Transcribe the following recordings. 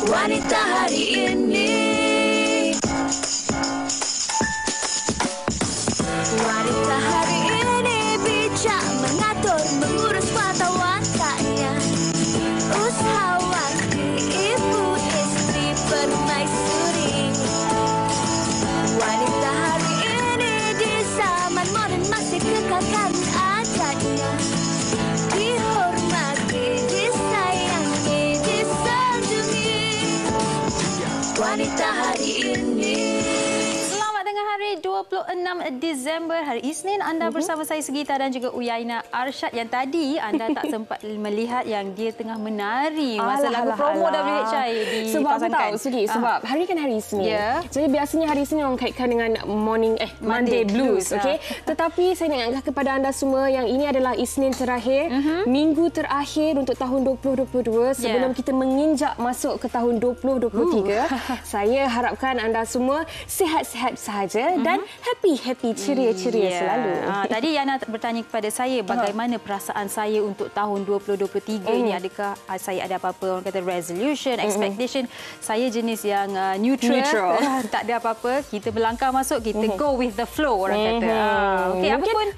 Wanita hari ini. Wanita hari ini bijak mengatur, mengurus mata wataknya. Usahawati, ibu, istri, permaisuri. Wanita hari ini di zaman modern masih kekalkan adatnya. Dihormati, disayangi, disanjungi. Wanita hari ini. Selamat dengan hari 26 Disember, hari Isnin. Anda bersama saya Segita dan juga Uyaina Arsyad. Yang tadi anda tak sempat melihat yang dia tengah menari masa lagu promo WHI di sebab kawasan apa tahu Sugi? Sebab hari kan hari Isnin. Yeah. Jadi biasanya hari Isnin orang kaitkan dengan Monday Blues, okey. Tetapi saya nak ingatkan kepada anda semua yang ini adalah Isnin terakhir, minggu terakhir untuk tahun 2022 sebelum kita menginjak masuk ke tahun 2023. Saya harapkan anda semua sihat-sihat sahaja dan happy ceria-ceria selalu. Tadi Yana bertanya kepada saya bagaimana perasaan saya untuk tahun 2023 ini. Adakah saya ada apa-apa orang kata resolution, expectation? Saya jenis yang neutral. Tak ada apa-apa. Kita melangkah masuk, kita go with the flow orang kata. Okey, apa pun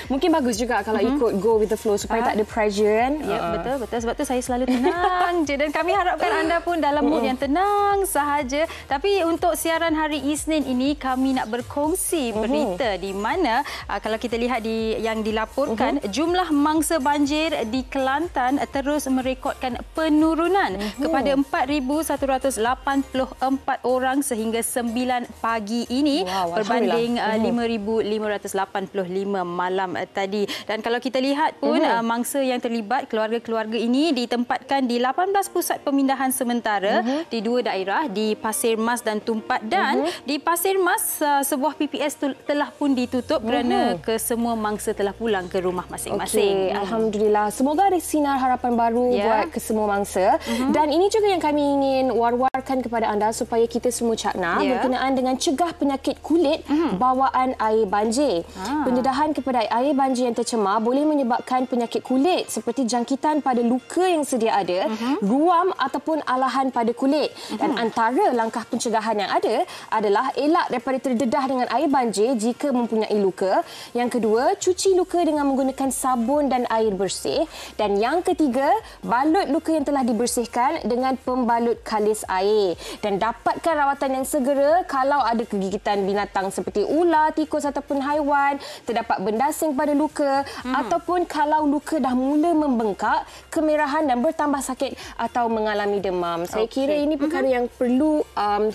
mungkin bagus juga kalau ikut go with the flow supaya tak ada pressure kan. Ya, betul. Sebab tu saya selalu tenang je dan kami harapkan anda pun dalam mood yang tenang sahaja. Tapi untuk siaran hari Isnin ini kami nak berkongsi berita di mana kalau kita lihat yang dilaporkan jumlah mangsa banjir di Kelantan terus merekodkan penurunan kepada 4,184 orang sehingga 9 pagi ini berbanding 5,585 malam tadi. Dan kalau kita lihat pun mangsa yang terlibat, keluarga-keluarga ini ditempatkan di 18 pusat pemindahan sementara di 2 daerah, di Pasir Mas dan Tumpat. Dan di Pasir Mas sebuah PPS telah pun ditutup kerana kesemua mangsa telah pulang ke rumah masing-masing. Alhamdulillah. Semoga ada sinar harapan baru buat kesemua mangsa. Dan ini juga yang kami ingin war-warkan kepada anda supaya kita semua cakna berkenaan dengan cegah penyakit kulit bawaan air banjir. Pendedahan kepada air banjir yang tercemar boleh menyebabkan penyakit kulit seperti jangkitan pada luka yang sedia ada, ruam ataupun alahan pada kulit. Dan antara langkah pencegahan yang ada adalah elak daripada terdedah dengan air banjir jika mempunyai luka. Yang kedua, cuci luka dengan menggunakan sabun dan air bersih. Dan yang ketiga, balut luka yang telah dibersihkan dengan pembalut kalis air. Dan dapatkan rawatan yang segera kalau ada kegigitan binatang seperti ular, tikus ataupun haiwan, terdapat benda asing pada luka ataupun kalau luka dah mula membengkak, kemerahan dan bertambah sakit atau mengalami demam. Saya kira ini perkara yang perlu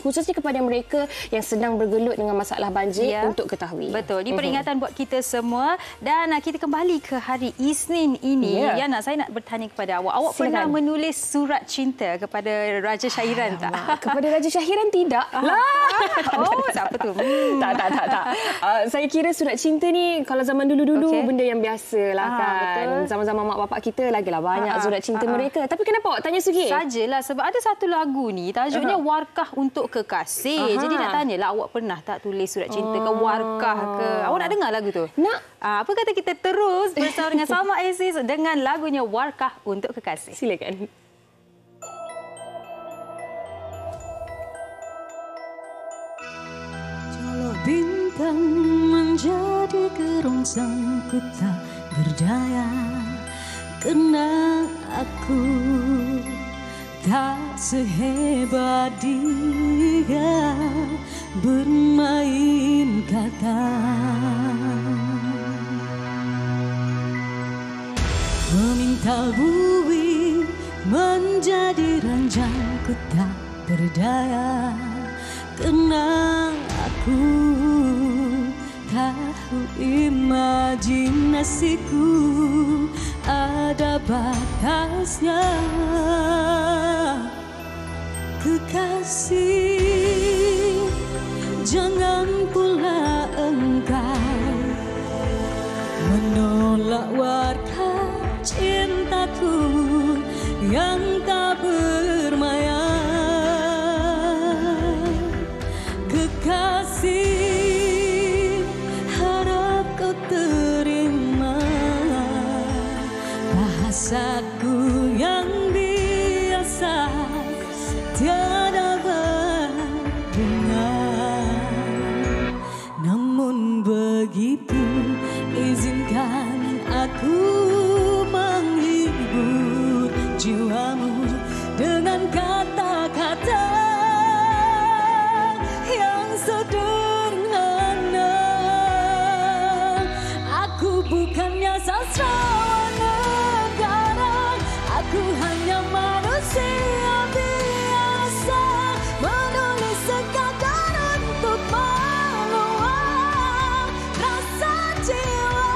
khususnya kepada mereka yang sedang bergelut dengan masalah banjir untuk ketahui. Betul. Ini peringatan buat kita semua. Dan kita kembali ke hari Isnin ini. Yana, saya nak bertanya kepada awak. Awak pernah menulis surat cinta kepada Raja Syahiran tak? Kepada Raja Syahiran tidak. Oh, siapa tu? Tak. Saya kira surat cinta ni kalau zaman dulu-dulu benda yang biasalah kan. Zaman-zaman mak bapak kita lagilah banyak surat cinta mereka. Tapi kenapa awak tanya Sugi? Sajalah sebab ada satu lagu ni tajuknya Warkah untuk Kekasih. Jadi nak tanyalah awak pernah tak tulis surat cinta ke warkah ke? Awak nak dengar lagu tu? Nak. Apa kata kita terus bersama dengan Salma Aziz dengan lagunya Warkah untuk Kekasih. Silakan. Kalau bintang menjadi gerongsang, ku tak berdaya karena aku tak sehebat dia bermain kata. Meminta bui menjadi ranjang, ku tak berdaya karena aku tahu imajinasiku ada batasnya. Kekasih, jangan pula engkau menolak warkah cintaku yang tak bermaya. Kekasih, harap kau terima bahasaku yang biasa tiada berbunga. Namun begitu, izinkan aku menghibur jiwamu dengan kata-kata yang sederhana. Aku bukannya sastrawan negara, aku hanya manusia biasa, menulis sekadar untuk meluap rasa jiwa.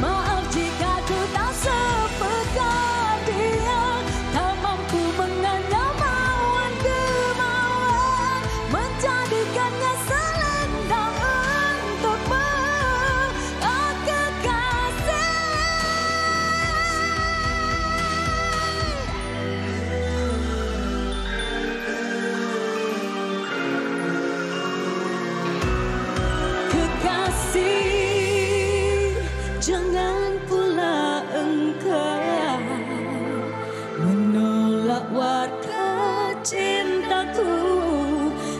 Maaf jika ku tak sepeka dia, tak mampu menganyam kemauan, menjadikannya selendang untukmu, oh kekasih. Kekasih, jangan pula engkau menolak warta cintaku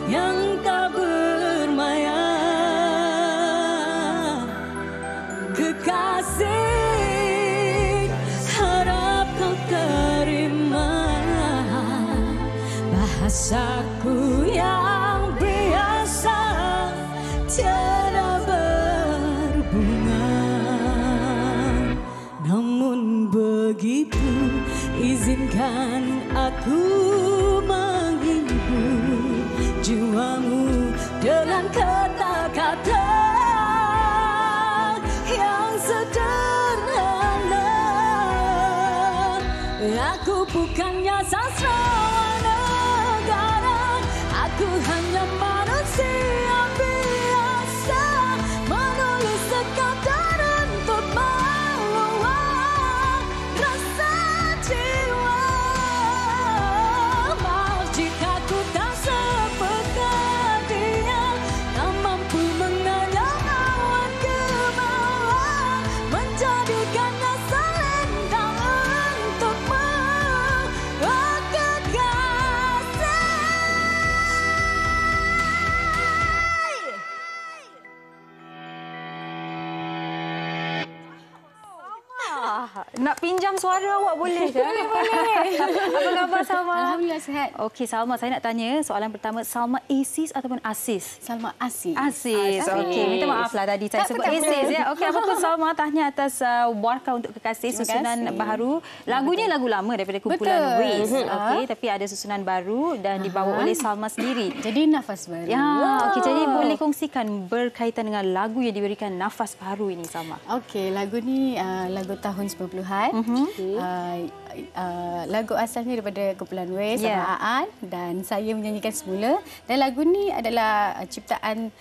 yang tak bermaya. Kekasih, harap kau terima bahasaku yang biasa, tiada berbunga. Namun begitu, izinkan aku menghibur jiwamu dengan kata-kata yang sederhana. Aku bukannya sastrawan negara, aku hanya manusia biasa, menulis sekadar untuk meluap rasa jiwa. Maaf jika ku tak sepeka dia, tak mampu menganyam awan kemauan, menjadikannya selendang untukmu, oh kekasih. Nak pinjam suara awak boleh ke? Boleh. Apa khabar Salma? Alhamdulillah sihat. Okey Salma, saya nak tanya soalan pertama, Salma Aziz ataupun Aziz? Salma Aziz. Aziz. Okey, minta maaflah tadi saya sebut Aziz ya. Okey, apa pun Salma, tahniah atas warkah untuk kekasih, susunan baru. Lagunya lagu lama daripada kumpulan Waze. Okey, tapi ada susunan baru dan dibawa oleh Salma sendiri. Jadi nafas baru. Ya, okey, jadi boleh kongsikan berkaitan dengan lagu yang diberikan nafas baru ini Salma. Okey, lagu ni lagu tahun 90-an. Lagu asalnya daripada kumpulan Waze sama Aan, dan saya menyanyikan semula. Dan lagu ni adalah ciptaan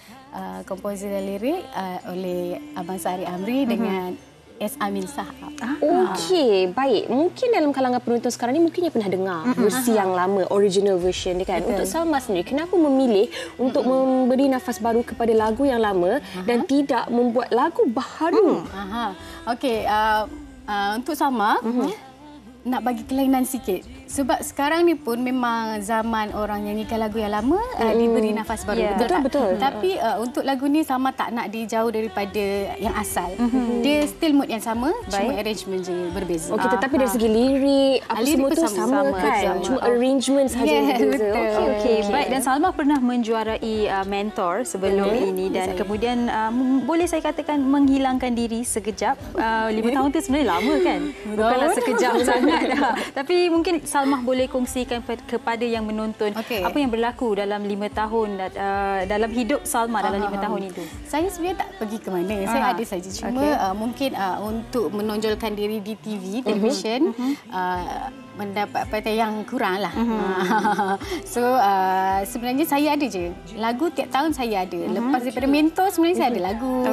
komposer dan lirik oleh Abang Sari Amri dengan S. Amin Sahab. Okey, baik. Mungkin dalam kalangan penonton sekarang ni mungkin yang pernah dengar versi yang lama, original version dia kan. Untuk Salma sendiri, kenapa memilih untuk memberi nafas baru kepada lagu yang lama dan tidak membuat lagu baru? Okey, untuk Salma, nak bagi kelainan sikit. Sebab sekarang ni pun memang zaman orang nyanyikan lagu yang lama diberi nafas baru. Betul. Tapi untuk lagu ni Salma tak nak dia jauh daripada yang asal. Dia still mood yang sama, cuma arrangement je berbeza. Okey, tetapi dari segi lirik, apa semua tu sama kan? Cuma arrangement sahaja yang berbeza. Okey. Baik, dan Salma pernah menjuarai mentor sebelum ini dan kemudian boleh saya katakan menghilangkan diri sekejap. 5 tahun tu sebenarnya lama kan? Bukanlah sekejap sangat. Tapi mungkin Salma boleh kongsikan kepada yang menonton apa yang berlaku dalam 5 tahun dalam hidup Salma dalam 5 tahun itu. Saya sebenarnya tak pergi ke mana. Saya ada saja. Cuma mungkin untuk menonjolkan diri di TV, televisyen, mendapat perhatian yang kurang lah. So sebenarnya saya ada je. Lagu tiap tahun saya ada. Lepas daripada mentor sebenarnya saya ada lagu.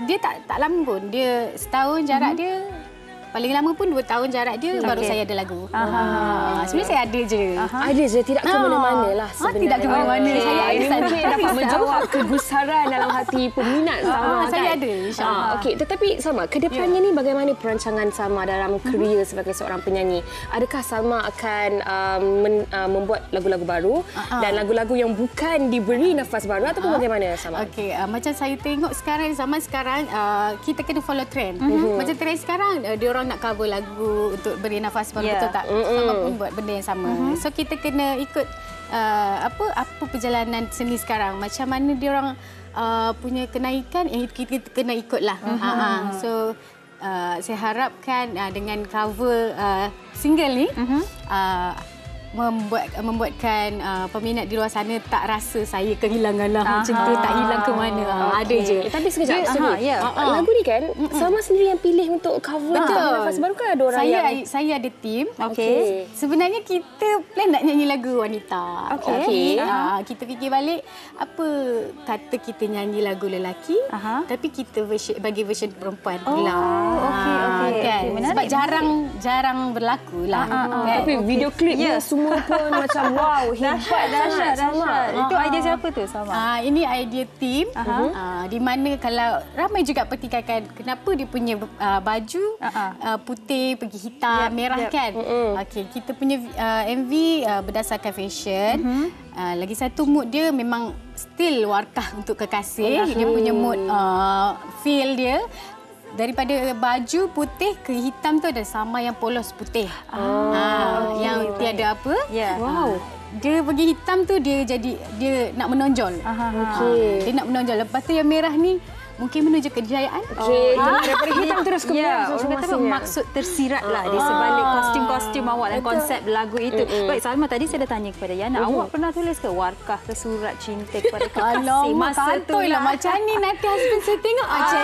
Dia tak lama pun. Dia setahun jarak dia paling lama pun 2 tahun jarak dia baru saya ada lagu. Sebenarnya saya ada je. Ada je, tidak ke mana-mana lah sebenarnya. Tidak ke mana-mana. Okay. Saya ada mungkin dapat menjawab kegusaran dalam hati peminat Salma. Saya ada, insyaAllah. Okey, tetapi Salma, kedepannya ni bagaimana perancangan Salma dalam kerjaya sebagai seorang penyanyi? Adakah Salma akan membuat lagu-lagu baru dan lagu-lagu yang bukan diberi nafas baru ataupun bagaimana Salma? Okey, macam saya tengok sekarang, zaman sekarang kita kena follow trend. Macam trend sekarang, dia orang nak cover lagu untuk beri nafas baru, betul tak? Sama pun buat benda yang sama. So kita kena ikut apa perjalanan seni sekarang. Macam mana dia orang punya kenaikan, kita kena ikutlah. So saya harapkan dengan cover single ni membuatkan peminat di luar sana tak rasa saya kehilangan lah. Macam tu, tak hilang ke mana. Ada je. Tapi sekejap, lagu ni kan Salma sendiri yang pilih untuk cover. Betul. Nafas baru kan ada orang Saya ada tim. Okey. Sebenarnya kita plan nak nyanyi lagu wanita. Okey. Kita fikir balik, apa kata kita nyanyi lagu lelaki, tapi kita bagi version perempuan pula. Kan? Sebab jarang berlaku lah. Tapi video klipnya semua pun macam wow, hebat, dahsyat. Itu idea siapa tu, Salma? Ini idea tim. Di mana kalau ramai juga pertikaikan kenapa dia punya baju putih pergi hitam, merah kan. Okey, kita punya MV berdasarkan fashion. Lagi satu mood dia memang still warkah untuk kekasih. Dia punya mood feel dia. Daripada baju putih ke hitam tu ada sama yang polos putih. Yang tiada apa. Wow. Dia pergi hitam tu dia nak menonjol. Dia nak menonjol. Lepas tu yang merah ni mungkin menuju kejayaan. Daripada hitam terus ke merah. Orang kata maksud tersirat lah di sebalik kostum-kostum awak dan konsep lagu itu. Baik, Salma, tadi saya dah tanya kepada Yana, awak pernah tulis ke warkah ke surat cinta kepada kekasih masa tu lah? Macam ni nanti husband saya tengok macam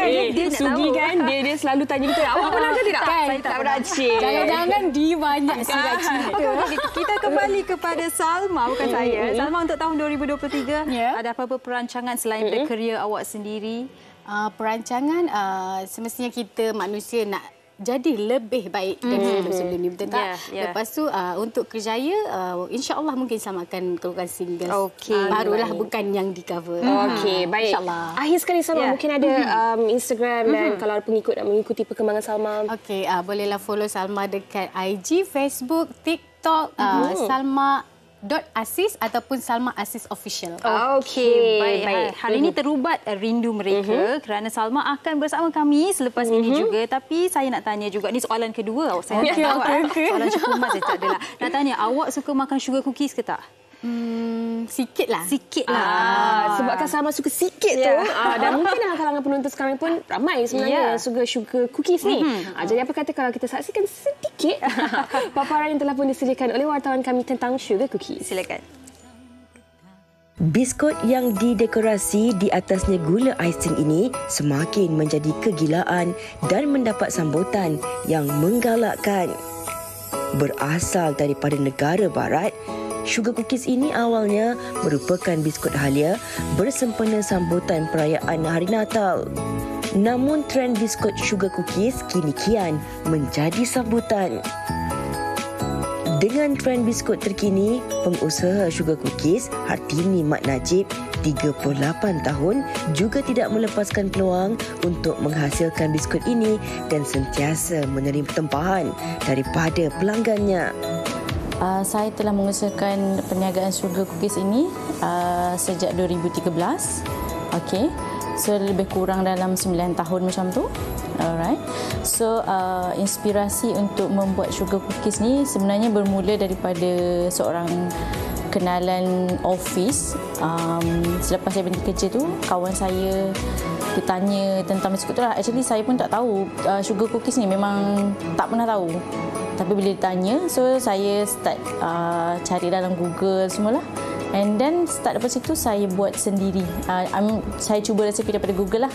Dia Sugi kan, dia selalu tanya kita, awak pernah ke tidak? Saya tak pernah. Jangan-jangan dia banyak surat cinta. Kita kembali kepada Salma, bukan saya. Salma, untuk tahun 2023 ada apa-apa perancangan selain career awak sendiri? Perancangan semestinya kita manusia nak jadi lebih baik dari sebelum ni, betul tak? Lepas tu untuk kerjaya, insya-Allah mungkin Salma akan keluarkan single barulah, bukan yang di cover. Okey, baik. InsyaAllah. Akhir sekali Salma, mungkin ada Instagram dan kalau ada pengikut nak mengikuti perkembangan Salma. Okey, bolehlah follow Salma dekat IG, Facebook, TikTok, Salma.Aziz ataupun Salma Aziz Official. Okey, baik. Hari ini terubat rindu mereka kerana Salma akan bersama kami selepas ini juga. Tapi saya nak tanya juga, ni soalan kedua. Saya nak jawab. Soalan cukup emas saya tak adalah. Nak tanya, awak suka makan sugar cookies ke tak? Sikit lah. Sebabkan Salma suka sikit tu. Dan mungkin dalam kalangan penonton sekarang pun ramai sebenarnya yang suka sugar cookies ni. Jadi apa kata kalau kita saksikan sedikit paparan yang telah pun disediakan oleh wartawan kami tentang sugar cookies. Silakan. Biskut yang didekorasi di atasnya gula icing ini semakin menjadi kegilaan dan mendapat sambutan yang menggalakkan. Berasal daripada negara barat, sugar cookies ini awalnya merupakan biskut halia bersempena sambutan perayaan Hari Natal. Namun trend biskut sugar cookies kini kian menjadi sambutan. Dengan trend biskut terkini, pengusaha sugar cookies Hartini Mat Najib, 38 tahun, juga tidak melepaskan peluang untuk menghasilkan biskut ini dan sentiasa menerima tempahan daripada pelanggannya. Saya telah mengusahakan perniagaan sugar cookies ini sejak 2013. Okey. So lebih kurang dalam 9 tahun macam tu. Alright. So inspirasi untuk membuat sugar cookies ni sebenarnya bermula daripada seorang kenalan office. Selepas saya berhenti kerja tu, kawan saya dia tanya tentang biskut tu lah. Actually saya pun tak tahu sugar cookies ni, memang tak pernah tahu. Tapi bila ditanya, so saya start cari dalam Google semualah. And then start daripada situ saya buat sendiri. Saya cuba resepi daripada Google lah.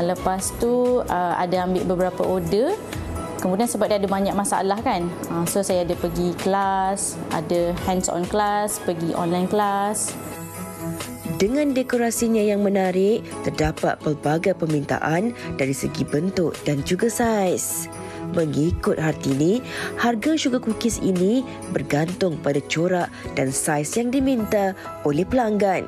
Lepas tu ada ambil beberapa order. Kemudian sebab dia ada banyak masalah kan. So saya ada pergi kelas, ada hands on class, pergi online class. Dengan dekorasinya yang menarik, terdapat pelbagai permintaan dari segi bentuk dan juga saiz. Mengikut Hartini, harga sugar cookies ini bergantung pada corak dan saiz yang diminta oleh pelanggan.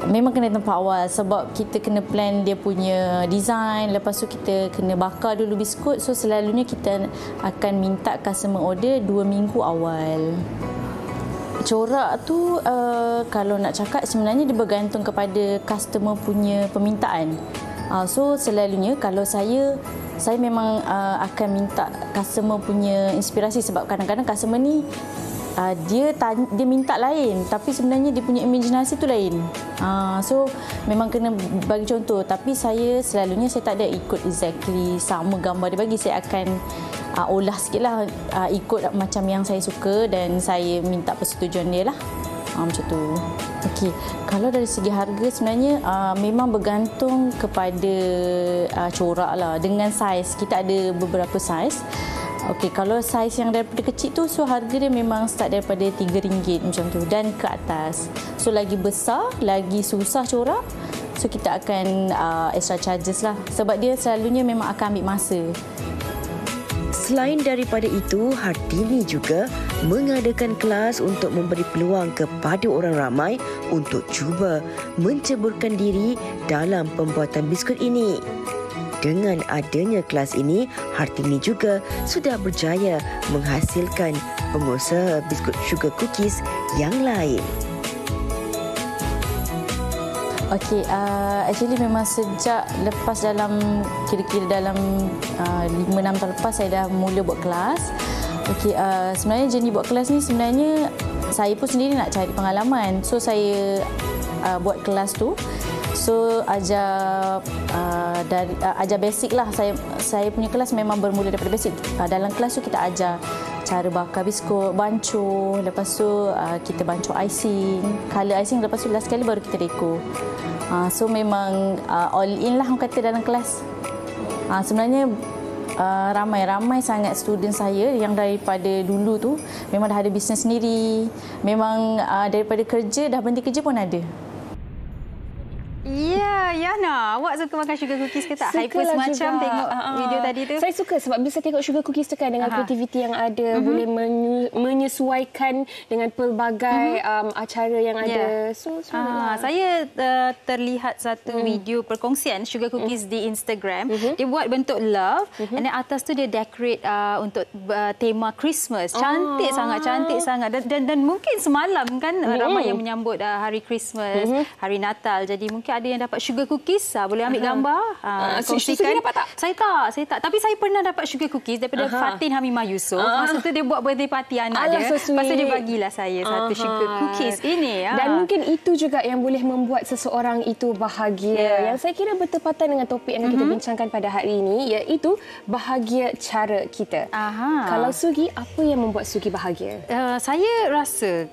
Memang kena tempat awal sebab kita kena plan dia punya design. Lepas tu kita kena bakar dulu biskut. So selalunya kita akan minta customer order 2 minggu awal. Corak tu kalau nak cakap sebenarnya dia bergantung kepada customer punya permintaan. So selalunya kalau saya memang akan minta customer punya inspirasi sebab kadang-kadang customer ni dia minta lain tapi sebenarnya dia punya imaginasi tu lain. So memang kena bagi contoh, tapi saya selalunya saya tak ada ikut exactly sama gambar dia bagi. Saya akan olah sikitlah, ikut macam yang saya suka dan saya minta persetujuan dia lah. Macam tu. Okey, kalau dari segi harga sebenarnya memang bergantung kepada corak lah dengan saiz. Kita ada beberapa saiz. Okey, kalau saiz yang daripada kecil tu, so harga dia memang start daripada RM3 macam tu dan ke atas. So lagi besar, lagi susah corak, so kita akan extra charges lah sebab dia selalunya memang akan ambil masa. Selain daripada itu, Hartini juga mengadakan kelas untuk memberi peluang kepada orang ramai untuk cuba menceburkan diri dalam pembuatan biskut ini. Dengan adanya kelas ini, Hartini juga sudah berjaya menghasilkan pengusaha biskut sugar cookies yang lain. Okey, actually memang sejak lepas dalam kira-kira dalam 5-6 tahun lepas saya dah mula buat kelas. Okey, sebenarnya jenis buat kelas ni sebenarnya saya pun sendiri nak cari pengalaman. So saya buat kelas tu. So ajar basic lah. Saya punya kelas memang bermula daripada basic. Dalam kelas tu kita ajar cara bakar biskut, bancuh, lepas tu kita bancuh icing, color icing, lepas tu last sekali baru kita dekor. So memang all in lah orang kata dalam kelas. Sebenarnya ramai sangat student saya yang daripada dulu tu memang dah ada bisnes sendiri. Memang daripada kerja, dah berhenti kerja pun ada. Ya, Yana, awak suka makan sugar cookies ke tak? Hyper semacam tengok video tadi tu. Saya suka sebab bila saya tengok sugar cookies tu kan dengan kreativiti yang ada, boleh menyesuaikan dengan pelbagai acara yang ada. So, saya terlihat satu video perkongsian sugar cookies di Instagram. Dia buat bentuk love and then atas tu dia decorate untuk tema Christmas. Cantik sangat. Dan mungkin semalam kan ramai yang menyambut hari Christmas, hari Natal. Jadi mungkin ada yang dapat sugar cookies, boleh ambil gambar, kongsikan. Sugi dapat tak? Saya tak. Tapi saya pernah dapat sugar cookies daripada Fatin Hamimah Yusof. Masa tu dia buat birthday party anak dia. So lepas tu dia bagilah saya satu sugar cookies ini. Dan mungkin itu juga yang boleh membuat seseorang itu bahagia. Yang saya kira bertepatan dengan topik yang kita bincangkan pada hari ini, iaitu bahagia cara kita. Kalau Sugi, apa yang membuat Sugi bahagia? Saya rasa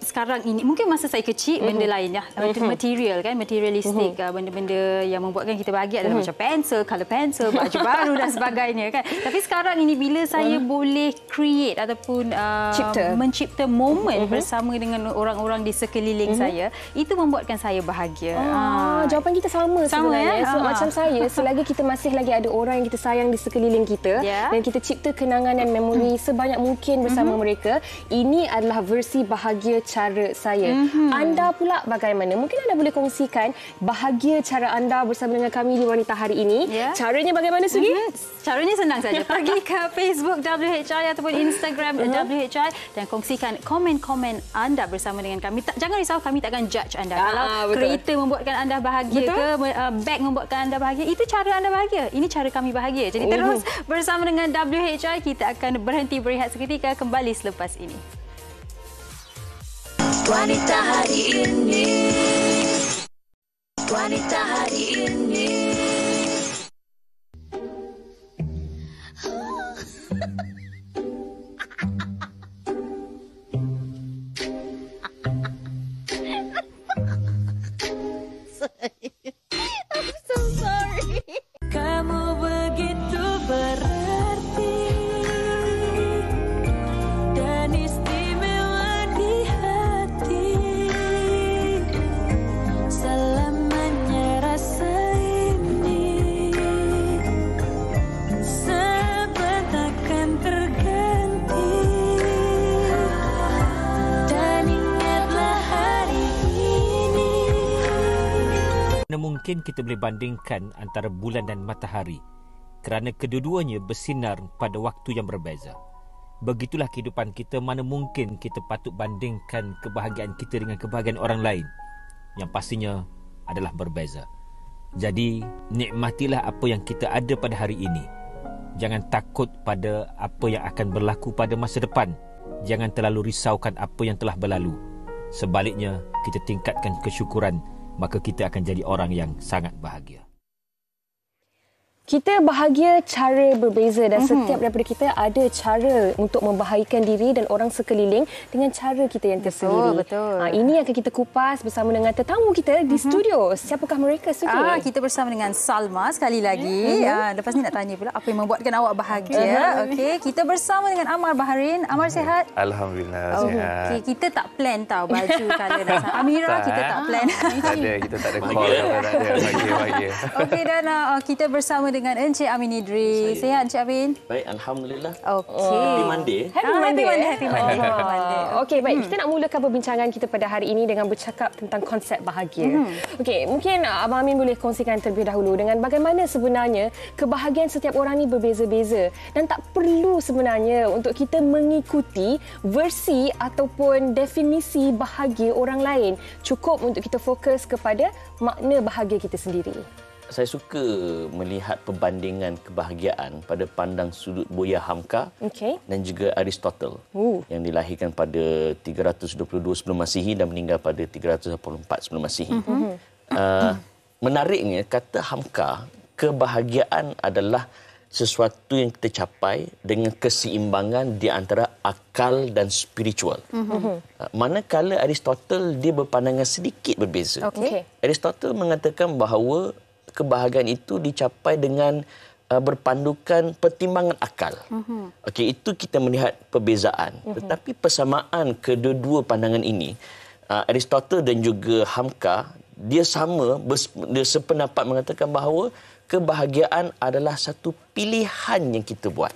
sekarang ini, mungkin masa saya kecil benda lain ya, material kan, materialistik, benda-benda yang membuatkan kita bahagia adalah macam pensel, color pensel, baju baru dan sebagainya kan. Tapi sekarang ini bila saya boleh create ataupun mencipta momen bersama dengan orang-orang di sekeliling saya, itu membuatkan saya bahagia. Jawapan kita sama sebenarnya. So, macam saya, selagi kita masih lagi ada orang yang kita sayang di sekeliling kita dan kita cipta kenangan dan memori sebanyak mungkin bersama mereka, ini adalah versi bahagia cara saya. Anda pula bagaimana? Mungkin anda boleh kongsikan bahagia cara anda bersama dengan kami di Wanita Hari ini. Caranya bagaimana, Sugi? Caranya senang saja. Pergi ke Facebook WHI ataupun Instagram WHI dan kongsikan komen-komen anda bersama dengan kami. Jangan risau, kami takkan judge anda. Kalau kereta membuatkan anda bahagia ke, beg membuatkan anda bahagia, itu cara anda bahagia. Ini cara kami bahagia. Jadi terus bersama dengan WHI, kita akan berhenti berehat seketika, kembali selepas ini. Wanita hari ini, wanita hari ini. I'm so sorry. Kamu begitu berarti dan istimewa di hati. mungkin kita boleh bandingkan antara bulan dan matahari kerana kedua-duanya bersinar pada waktu yang berbeza. Begitulah kehidupan kita, mana mungkin kita patut bandingkan kebahagiaan kita dengan kebahagiaan orang lain yang pastinya adalah berbeza. Jadi, nikmatilah apa yang kita ada pada hari ini. Jangan takut pada apa yang akan berlaku pada masa depan. Jangan terlalu risaukan apa yang telah berlalu. Sebaliknya, kita tingkatkan kesyukuran, maka kita akan jadi orang yang sangat bahagia. Kita bahagia cara berbeza dan setiap daripada kita ada cara untuk membahagikan diri dan orang sekeliling dengan cara kita yang tersendiri. Betul. Ini akan kita kupas bersama dengan tetamu kita di studio. Siapakah mereka studio? Kita bersama dengan Salma sekali lagi. Lepas ni nak tanya pula apa yang membuatkan awak bahagia. Okey, kita bersama dengan Amar Baharin. Amar sihat? Alhamdulillah sihat. Okay, kita tak plan tahu baju colour dan Amira kita tak plan. Tak ada, kita tak ada call. Bahagia. Okey, dan kita bersama dengan Encik Amin Idris. Sihat Encik Amin? Baik, alhamdulillah. Okey. Happy Monday. Happy Monday. Okey, baik. Kita nak mulakan perbincangan kita pada hari ini dengan bercakap tentang konsep bahagia. Okey, mungkin Abang Amin boleh kongsikan terlebih dahulu dengan bagaimana sebenarnya kebahagiaan setiap orang ni berbeza-beza dan tak perlu sebenarnya untuk kita mengikuti versi ataupun definisi bahagia orang lain. Cukup untuk kita fokus kepada makna bahagia kita sendiri. Saya suka melihat perbandingan kebahagiaan pada pandang sudut Buya Hamka dan juga Aristotle yang dilahirkan pada 322 sebelum Masihi dan meninggal pada 384 sebelum Masihi. Menariknya, kata Hamka, kebahagiaan adalah sesuatu yang kita capai dengan keseimbangan di antara akal dan spiritual. Manakala Aristotle dia berpandangan sedikit berbeza. Aristotle mengatakan bahawa kebahagiaan itu dicapai dengan berpandukan pertimbangan akal. Okey, itu kita melihat perbezaan. Tetapi persamaan kedua-dua pandangan ini, Aristotle dan juga Hamka, dia sependapat mengatakan bahawa kebahagiaan adalah satu pilihan yang kita buat.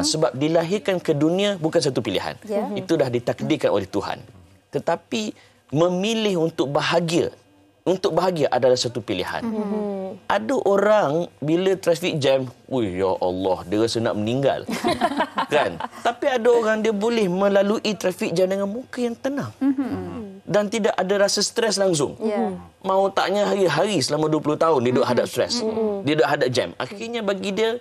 Sebab dilahirkan ke dunia bukan satu pilihan. Itu dah ditakdirkan oleh Tuhan. Tetapi memilih untuk bahagia adalah satu pilihan. Ada orang bila traffic jam, ya Allah, dia rasa nak meninggal. Kan? Tapi ada orang dia boleh melalui traffic jam dengan muka yang tenang. Dan tidak ada rasa stres langsung. Mau taknya hari-hari selama 20 tahun dia duduk hadap stres. Dia duduk hadap jam. Akhirnya bagi dia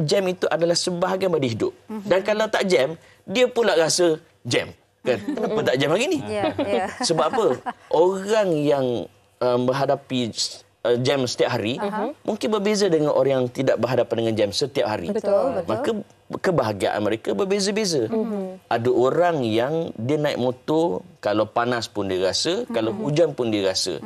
jam itu adalah sebahagian pada hidup. Dan kalau tak jam, dia pula rasa jam. Kan? Kenapa tak jam hari ni? Sebab apa? Orang yang menghadapi jam setiap hari mungkin berbeza dengan orang yang tidak berhadapan dengan jam setiap hari. Maka kebahagiaan mereka berbeza-beza. Ada orang yang dia naik motor, kalau panas pun dia rasa, kalau hujan pun dia rasa.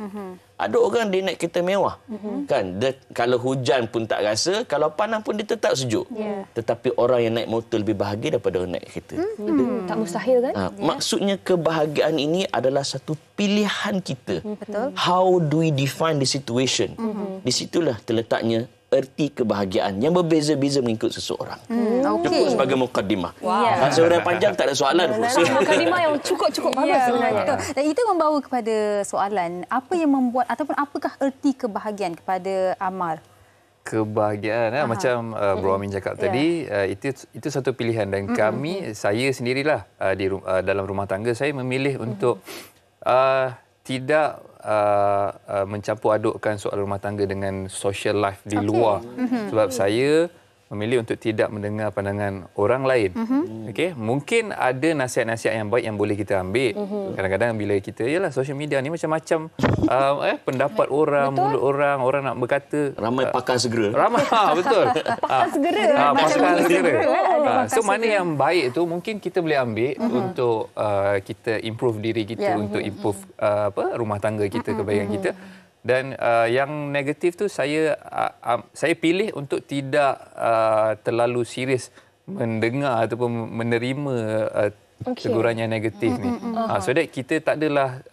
Ada orang dia naik kereta mewah. Kan? Kalau hujan pun tak rasa, kalau panas pun dia tetap sejuk. Tetapi orang yang naik motor lebih bahagia daripada orang naik kereta. Tak mustahil kan? Maksudnya kebahagiaan ini adalah satu pilihan kita. How do we define the situation? Di situlah terletaknya erti kebahagiaan yang berbeza-beza mengikut seseorang. Cukup sebagai mukaddimah. Sebenarnya panjang tak ada soalan. Mukaddimah yang cukup bagus sebenarnya. Dan itu membawa kepada soalan, apa yang membuat ataupun apakah erti kebahagiaan kepada Amar? Kebahagiaan macam Bro Amin cakap tadi, itu satu pilihan dan saya sendirilah dalam rumah tangga saya memilih untuk tidak mencampur adukkan soal rumah tangga dengan social life di luar. Sebab saya memilih untuk tidak mendengar pandangan orang lain. Mungkin ada nasihat-nasihat yang baik yang boleh kita ambil. Kadang-kadang bila kita, social media ni macam-macam pendapat orang, mulut orang nak berkata. Ramai pakar segera. Betul. Pakar segera. Pakar segera. So mana yang baik tu mungkin kita boleh ambil untuk kita improve diri kita, untuk improve rumah tangga kita, kebaikan kita. Dan yang negatif tu saya pilih untuk tidak terlalu serius mendengar ataupun menerima teguran yang negatif ni. So that kita tak adalah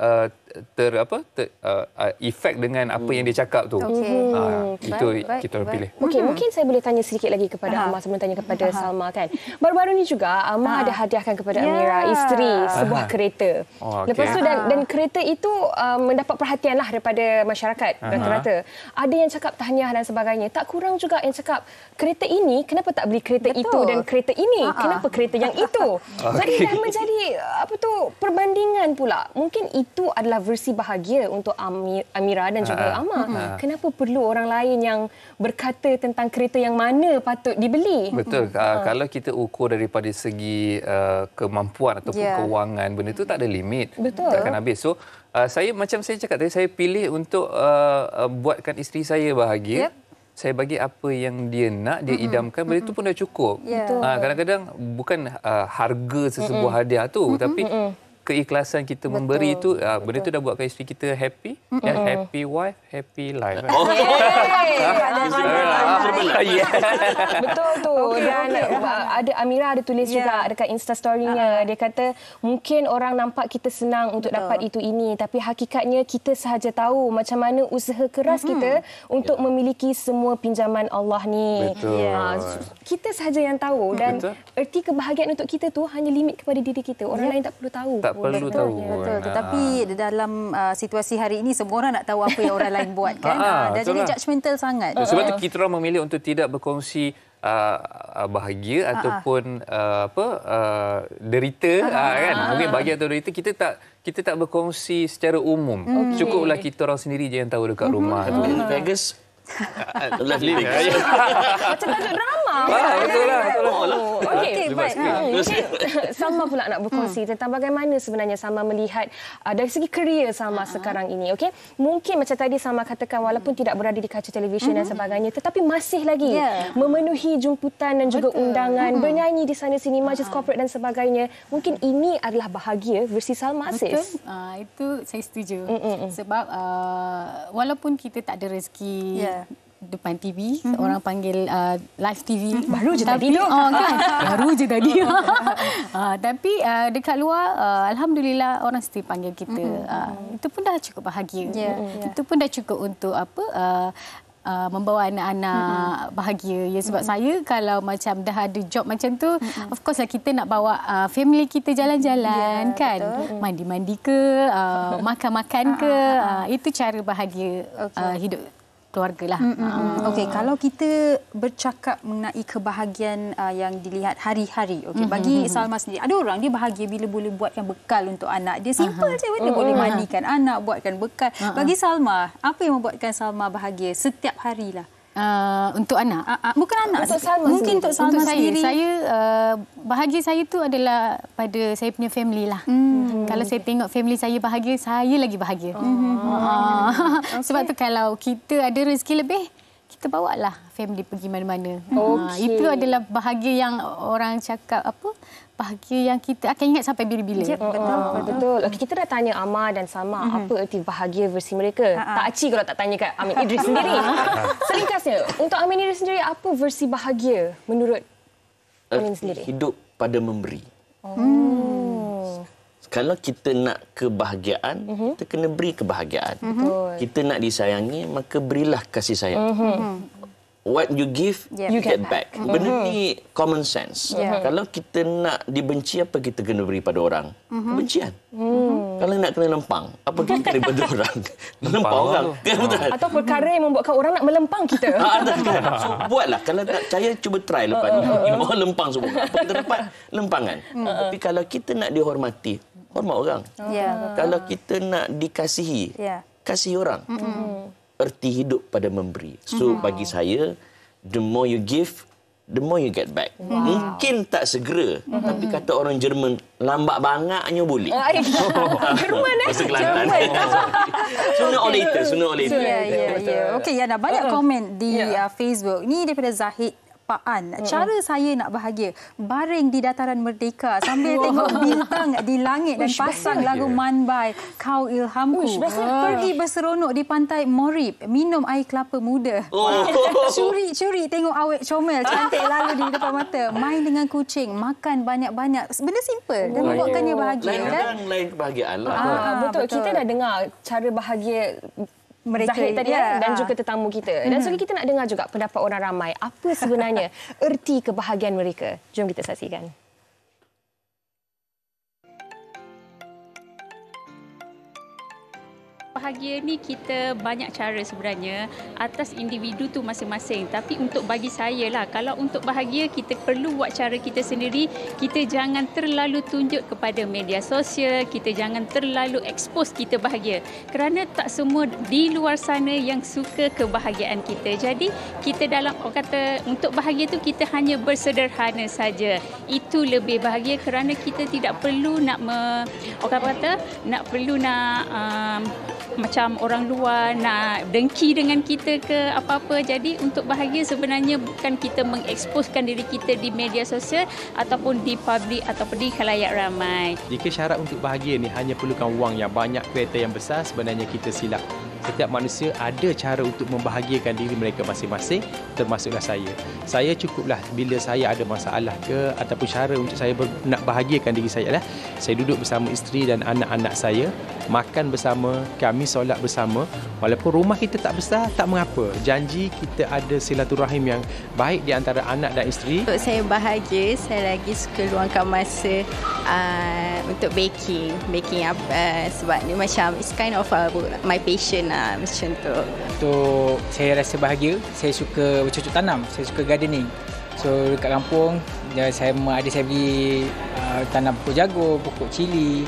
efek dengan apa yang dia cakap tu. Itu kita orang pilih. Okey, mungkin saya boleh tanya sedikit lagi kepada Amar sebelum tanya kepada Salma kan. Baru-baru ni juga Amar ada hadiahkan kepada Amira isteri sebuah kereta. Lepas tu dan kereta itu mendapat perhatian lah daripada masyarakat rata-rata. Ada yang cakap tahniah dan sebagainya. Tak kurang juga yang cakap kereta ini kenapa tak beli kereta itu dan kereta ini kenapa kereta yang itu. Jadi dah menjadi perbandingan pula. Mungkin itu adalah versi bahagia untuk Amira dan juga Amar. Kenapa perlu orang lain yang berkata tentang kereta yang mana patut dibeli? Betul. Kalau kita ukur daripada segi kemampuan ataupun kewangan, benda itu tak ada limit. Betul. Takkan habis. So, saya macam saya cakap tadi, saya pilih untuk buatkan isteri saya bahagia. Saya bagi apa yang dia nak, dia idamkan, benda itu pun dah cukup. Kadang-kadang bukan harga sesebuah hadiah tu, tapi keikhlasan kita memberi itu, benda itu dah buatkan isteri kita happy. Happy wife, happy life. Betul tu. Dan ada Amira ada tulis juga dekat Insta story-nya. Dia kata mungkin orang nampak kita senang untuk dapat itu ini, tapi hakikatnya kita sahaja tahu macam mana usaha keras kita untuk memiliki semua pinjaman Allah ni. Kita sahaja yang tahu dan erti kebahagiaan untuk kita tu hanya limit kepada diri kita. Orang lain tak perlu tahu. Tak perlu tahu. Betul. Tetapi dalam situasi hari ini semua orang nak tahu apa yang orang lain buat kan. Dah jadi judgemental sangat. Sebab tu kita orang memilih untuk tidak berkongsi bahagia ataupun derita kan. Mungkin bahagia atau derita kita tak berkongsi secara umum. Cukuplah kita orang sendiri je yang tahu dekat rumah tu. Vegas macam tajuk drama. Betul lah. Okey, baik. Salma pula nak berkongsi tentang bagaimana sebenarnya Salma melihat dari segi kerjaya Salma sekarang ini. Okey, mungkin macam tadi Salma katakan walaupun tidak berada di kaca televisyen dan sebagainya, tetapi masih lagi memenuhi jemputan dan juga undangan, bernyanyi di sana sini, majlis korporat dan sebagainya. Mungkin ini adalah bahagia versi Salma sis. Itu saya setuju. Sebab walaupun kita tak ada rezeki depan TV, orang panggil live TV. Baru je tadi. Kan? Baru je tadi. Tapi dekat luar, alhamdulillah orang still panggil kita. Itu pun dah cukup bahagia. Itu pun dah cukup untuk membawa anak-anak bahagia. Sebab saya kalau macam dah ada job macam tu, of course lah kita nak bawa family kita jalan-jalan kan. Mandi-mandi ke, makan-makan ke. Itu cara bahagia hidup keluarga lah. Okey, kalau kita bercakap mengenai kebahagiaan yang dilihat hari-hari, bagi Salma sendiri, ada orang dia bahagia bila boleh buatkan bekal untuk anak dia. Simple je, dia boleh mandikan anak, buatkan bekal. Bagi Salma, apa yang membuatkan Salma bahagia setiap hari lah? Untuk anak? Bukan anak. Untuk Salma mungkin untuk Salma sendiri. Saya, bahagia saya tu adalah pada saya punya family lah. Kalau saya tengok family saya bahagia, saya lagi bahagia. Sebab tu kalau kita ada rezeki lebih, kita bawa lah family pergi mana-mana. Itu adalah bahagia yang orang cakap bahagia yang kita akan ingat sampai bila-bila. Betul. Okay, kita dah tanya Amar dan Salma apa erti bahagia versi mereka. Tak aci kalau tak tanya kat Amin Idris sendiri. Seringkasnya, untuk Amin Idris sendiri, apa versi bahagia menurut Amin sendiri? Hidup pada memberi. Kalau kita nak kebahagiaan, kita kena beri kebahagiaan. Kita nak disayangi, maka berilah kasih sayang. What you give, you get back. Benda ni common sense. Kalau kita nak dibenci, apa kita kena beri pada orang? Kebencian. Kalau nak kena lempang, apa kita kena beri pada orang? Lempang orang. Atau perkara yang membuatkan orang nak melempang kita. So, buatlah. Kalau tak percaya, cuba try lepas ni. Orang lempang semua. Apa kita dapat? Lempangan. Tapi kalau kita nak dihormati, hormat orang. Kalau kita nak dikasihi, kasihi orang. Erti hidup pada memberi. So bagi saya, the more you give, the more you get back. Mungkin tak segera, tapi kata orang Jerman, lambat bangaknya boleh. Jerman Kelantan. Sooner or later. Okey, ada banyak komen di Facebook. Ni daripada Zahid kelapaan. Cara saya nak bahagia, baring di dataran merdeka sambil tengok bintang di langit dan pasang lagu Manbai, Kau Ilhamku. Pergi berseronok di pantai Morib, minum air kelapa muda. Curi-curi tengok awet comel cantik lalu di depan mata. Main dengan kucing, makan banyak-banyak. Benda simple dan membuatkannya bahagia. Lain kebahagiaan lah. Betul. Kita dah dengar cara bahagia mereka Zahid tadi dan juga tetamu kita. Dan so kita nak dengar juga pendapat orang ramai. Apa sebenarnya erti kebahagiaan mereka? Jom kita saksikan. Bahagia ni kita banyak cara sebenarnya atas individu tu masing-masing. Tapi untuk bagi saya lah, kalau untuk bahagia kita perlu buat cara kita sendiri. Kita jangan terlalu tunjuk kepada media sosial, kita jangan terlalu expose kita bahagia. Kerana tak semua di luar sana yang suka kebahagiaan kita. Jadi kita dalam orang kata untuk bahagia tu kita hanya bersederhana saja. Itu lebih bahagia kerana kita tidak perlu nak macam orang luar nak dengki dengan kita ke apa-apa. Jadi untuk bahagia sebenarnya bukan kita mengeksposkan diri kita di media sosial ataupun di publik ataupun di khalayak ramai. Jika syarat untuk bahagia ni hanya perlukan wang yang banyak, kereta yang besar, sebenarnya kita silap. Setiap manusia ada cara untuk membahagiakan diri mereka masing-masing, termasuklah saya. Saya cukuplah bila saya ada masalah ke ataupun cara untuk saya nak bahagiakan diri saya adalah saya duduk bersama isteri dan anak-anak saya, makan bersama, kami solat bersama. Walaupun rumah kita tak besar, tak mengapa. Janji kita ada silaturahim yang baik di antara anak dan isteri. Untuk saya bahagia, saya lagi suka luangkan masa untuk baking. Sebab ni macam it's kind of my passion lah, macam tu. Untuk saya rasa bahagia, saya suka bercocok tanam, saya suka gardening. So dekat kampung, saya pergi tanam pokok jagung, pokok cili,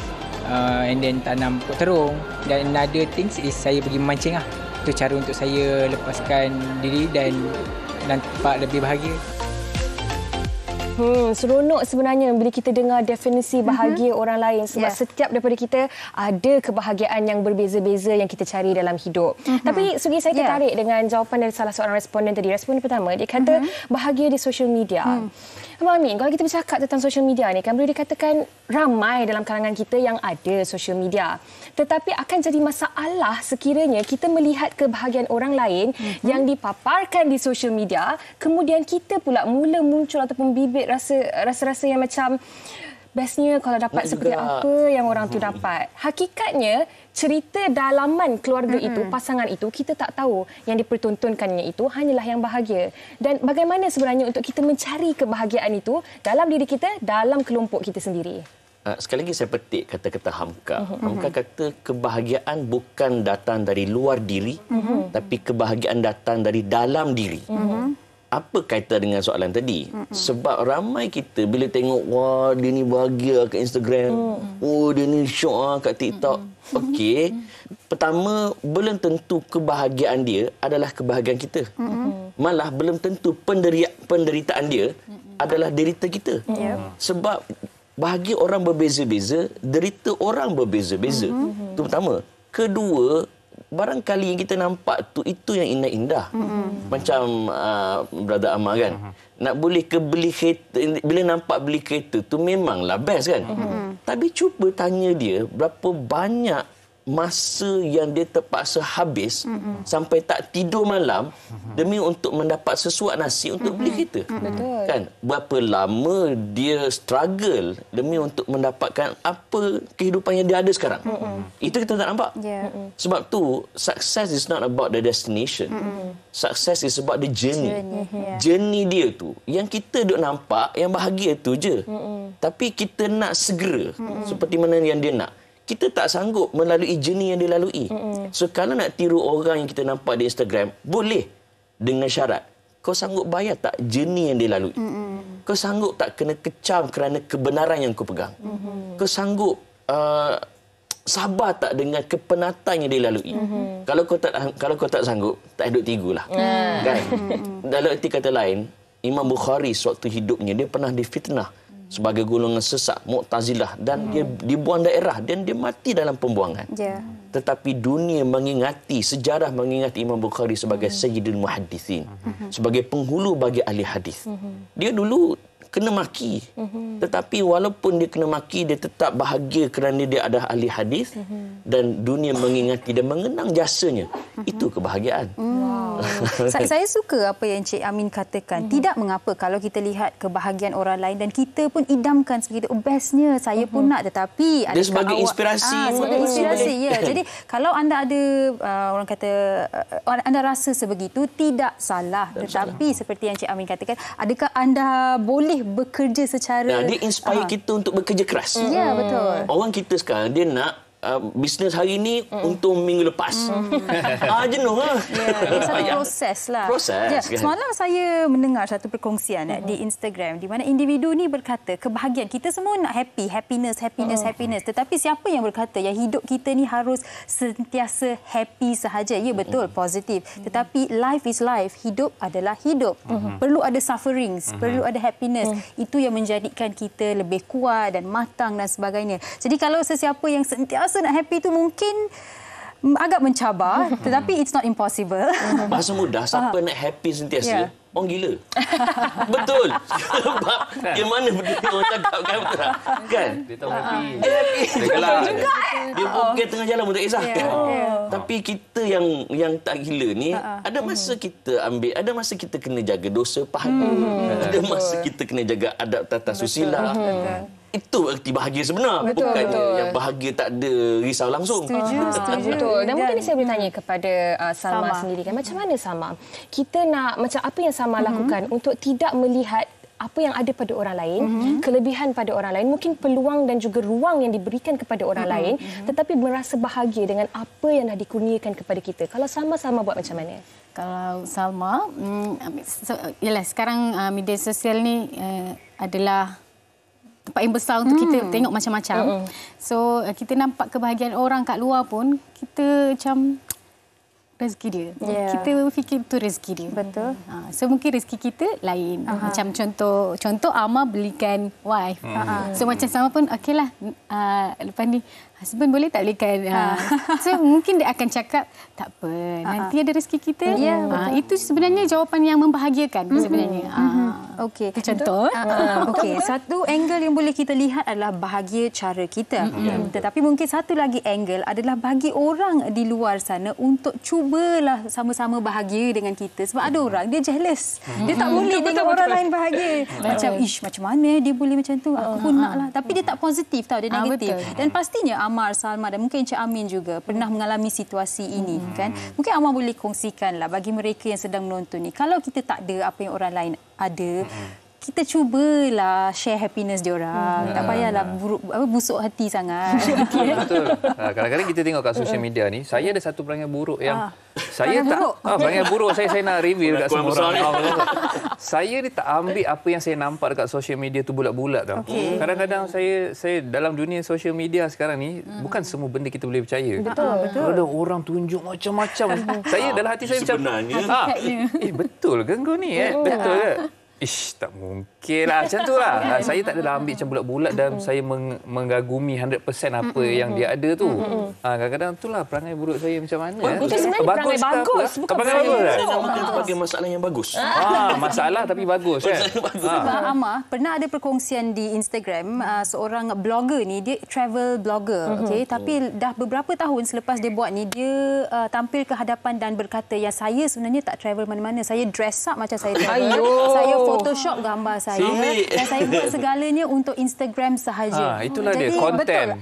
and then tanam pokok terung. Dan another things is saya pergi memancing lah. Itu cara untuk saya lepaskan diri dan nampak lebih bahagia. Seronok sebenarnya bila kita dengar definisi bahagia orang lain sebab setiap daripada kita ada kebahagiaan yang berbeza-beza yang kita cari dalam hidup. Tapi Sugi, saya tertarik dengan jawapan dari salah seorang responden tadi. Responden pertama, dia kata bahagia di social media. Abang Amin, kalau kita bercakap tentang social media ni kan boleh dikatakan ramai dalam kalangan kita yang ada social media. Tetapi akan jadi masalah sekiranya kita melihat kebahagiaan orang lain yang dipaparkan di social media, kemudian kita pula mula muncul ataupun bibit rasa-rasa yang macam bestnya kalau dapat seperti apa yang orang tu dapat. Hakikatnya cerita dalaman keluarga itu, pasangan itu, kita tak tahu. Yang dipertontonkannya itu hanyalah yang bahagia. Dan bagaimana sebenarnya untuk kita mencari kebahagiaan itu dalam diri kita, dalam kelompok kita sendiri? Sekali lagi saya petik kata-kata Hamka. Hamka kata kebahagiaan bukan datang dari luar diri, tapi kebahagiaan datang dari dalam diri. Apa kaitan dengan soalan tadi? Sebab ramai kita bila tengok, wah dia ni bahagia kat Instagram, oh dia ni syok kat TikTok. Okey, pertama belum tentu kebahagiaan dia adalah kebahagiaan kita. Malah belum tentu penderitaan dia adalah derita kita. Sebab bahagia orang berbeza-beza, derita orang berbeza-beza. Itu pertama. Kedua, barangkali yang kita nampak tu itu yang indah-indah. Macam Brother Amar kan. Nak boleh beli kereta, bila nampak beli kereta tu memanglah best kan. Tapi cuba tanya dia berapa banyak masa yang dia terpaksa habis sampai tak tidur malam demi untuk mendapat sesuap nasi untuk beli kereta. Kan? Berapa lama dia struggle demi untuk mendapatkan apa kehidupan yang dia ada sekarang. Itu kita tak nampak. Sebab tu success is not about the destination. Success is about the journey. Journey dia tu yang kita duk nampak yang bahagia tu je. Tapi kita nak segera seperti mana yang dia nak. Kita tak sanggup melalui journey yang dia lalui. So kalau nak tiru orang yang kita nampak di Instagram, boleh dengan syarat. Kau sanggup bayar tak journey yang dia lalui? Kau sanggup tak kena kecam kerana kebenaran yang kau pegang? Kau sanggup sabar tak dengan kepenatan yang dia lalui? Kalau kau tak sanggup, tak duduk tigulah. Kan? Dalam erti kata lain, Imam Bukhari sewaktu hidupnya dia pernah difitnah sebagai golongan sesat, Mu'tazilah, dan dia dibuang daerah dan dia mati dalam pembuangan. tetapi dunia mengingati, sejarah mengingati Imam Bukhari sebagai Sayyidul Muhaddithin, sebagai penghulu bagi ahli hadis. Dia dulu kena maki. Tetapi walaupun dia kena maki, dia tetap bahagia kerana dia ada ahli hadis dan dunia mengingati dan mengenang jasanya. Itu kebahagiaan. Wow. Saya suka apa yang Encik Amin katakan. Tidak mengapa kalau kita lihat kebahagiaan orang lain dan kita pun idamkan sebegitu. Bestnya saya pun nak, tetapi dia sebagai inspirasi. Sebagai inspirasi, ya. Jadi kalau anda ada orang kata anda rasa sebegitu, tidak salah. Tetapi seperti yang Encik Amin katakan, adakah anda boleh bekerja secara... dia inspire kita untuk bekerja keras. Ya, betul. Orang kita sekarang, dia nak bisnes hari ini untung minggu lepas. Jenuh lah. Satu proses lah. Proses. Semalam saya mendengar satu perkongsian di Instagram di mana individu ni berkata, kebahagiaan, kita semua nak happiness. Tetapi siapa yang berkata yang hidup kita ni harus sentiasa happy sahaja? Ya, betul, positif. Tetapi life is life. Hidup adalah hidup. Perlu ada sufferings, perlu ada happiness. Itu yang menjadikan kita lebih kuat dan matang dan sebagainya. Jadi kalau sesiapa yang sentiasa nak happy tu mungkin agak mencabar, tetapi it's not impossible. Bahasa mudah, siapa nak happy sentiasa, orang gila. Betul. Sebab yang mana benda orang cakap kan, betul tak? Kan? Dia tahu happy. Dia gelak. Dia pergi tengah jalan pun tak kisah. Tapi kita yang tak gila ni, ada masa kita ambil, ada masa kita kena jaga dosa pahala. Ada masa kita kena jaga adab tata susila. Itu erti bahagia sebenar. Bukannya yang bahagia tak ada risau langsung. Betul. Dan mungkin saya boleh tanya kepada Salma sendiri kan. Macam mana Salma? Kita nak, macam apa yang Salma lakukan untuk tidak melihat apa yang ada pada orang lain, kelebihan pada orang lain, mungkin peluang dan juga ruang yang diberikan kepada orang lain, tetapi merasa bahagia dengan apa yang dah dikurniakan kepada kita. Kalau Salma buat macam mana? Kalau Salma, yalah sekarang media sosial ni adalah tempat yang besar untuk kita tengok macam-macam. So, kita nampak kebahagiaan orang kat luar pun, kita macam rezeki dia. Kita fikir itu rezeki dia. Betul. So, mungkin rezeki kita lain. Macam contoh Amar belikan wife. So, macam sama pun, okeylah, lepas ni, husband boleh tak belikan? So, mungkin dia akan cakap, tak apa, nanti ada rezeki kita. Itu sebenarnya jawapan yang membahagiakan sebenarnya. Okey. Contoh. Okey, satu angle yang boleh kita lihat adalah bahagia cara kita. Tetapi mungkin satu lagi angle adalah bagi orang di luar sana untuk cubalah sama-sama bahagia dengan kita. Sebab ada orang dia jealous. Dia tak boleh tengok orang lain bahagia. Macam macam mana dia boleh macam tu? Aku pun naklah. Tapi dia tak positif tau, dia negatif. Dan pastinya Amar, Salma dan mungkin Encik Amin juga pernah mengalami situasi ini kan. Mungkin Amar boleh kongsikanlah bagi mereka yang sedang menonton ni. Kalau kita tak ada apa yang orang lain ada, kita cubalah share happiness diorang. Tak payahlah busuk hati sangat. Betul. Kadang-kadang kita tengok kat social media ni, saya ada satu perangai buruk yang saya tak perangai buruk saya nak review dekat semua orang. Saya ni tak ambil apa yang saya nampak dekat social media tu bulat-bulat tau. Kadang-kadang saya dalam dunia social media sekarang ni, bukan semua benda kita boleh percaya. Betul. Ada orang tunjuk macam-macam. Saya dalam hati saya macam betul ke kau ni? Betul ke? Tak mungkin lah macam tu lah. Saya tak adalah ambil macam bulat-bulat dan saya mengagumi 100% apa yang dia ada tu. Kadang-kadang itulah perangai buruk saya macam mana. Itu sebenarnya perangai bagus. Bukan perangai buruk. Mungkin sebagai masalah yang bagus. Masalah tapi bagus kan. Sebab Amar pernah ada perkongsian di Instagram, seorang blogger ni, dia travel blogger. Tapi dah beberapa tahun selepas dia buat ni, dia tampil ke hadapan dan berkata, yang saya sebenarnya tak travel mana-mana. Saya dress up macam saya travel. Saya Photoshop gambar saya dan saya buat segalanya untuk Instagram sahaja. Itulah dia konten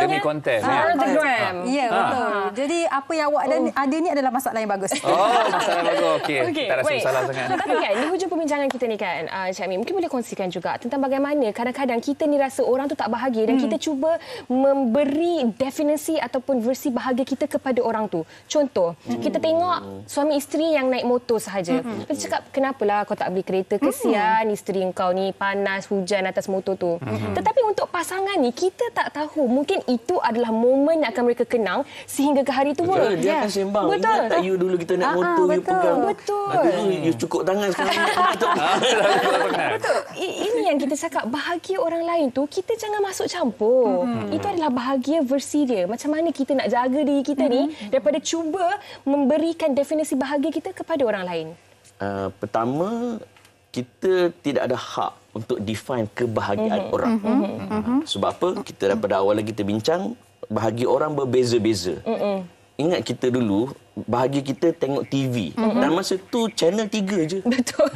demi konten. Instagram. Ya, betul. Jadi apa yang awak ada ni adalah masalah yang bagus. Masalah bagus. Okey. Tak rasa salah sangat. Tapi kan di hujung perbincangan kita ni kan, Cik Amin, mungkin boleh kongsikan juga tentang bagaimana kadang-kadang kita ni rasa orang tu tak bahagia dan kita cuba memberi definisi ataupun versi bahagia kita kepada orang tu. Contoh, kita tengok suami isteri yang naik motor sahaja. Kita cakap, kenapalah kau tak beli kereta? kesian isteri kau ni panas hujan atas motor tu. Tetapi untuk pasangan ni kita tak tahu, mungkin itu adalah momen yang akan mereka kenang sehingga ke hari tua. Betul, dia akan sembang. Betul. Ingat tak you dulu kita naik motor, you pegang. Betul. Dulu you cukup tangan sekarang. Betul. Ini yang kita cakap, bahagia orang lain tu kita jangan masuk campur. Itu adalah bahagia versi dia. Macam mana kita nak jaga diri kita ni daripada cuba memberikan definisi bahagia kita kepada orang lain. Pertama, kita tidak ada hak untuk define kebahagiaan orang. Sebab apa? Kita daripada awal lagi kita bincang, bahagia orang berbeza-beza. Ingat kita dulu, bahagia kita tengok TV. Dan masa tu channel 3 je. Betul.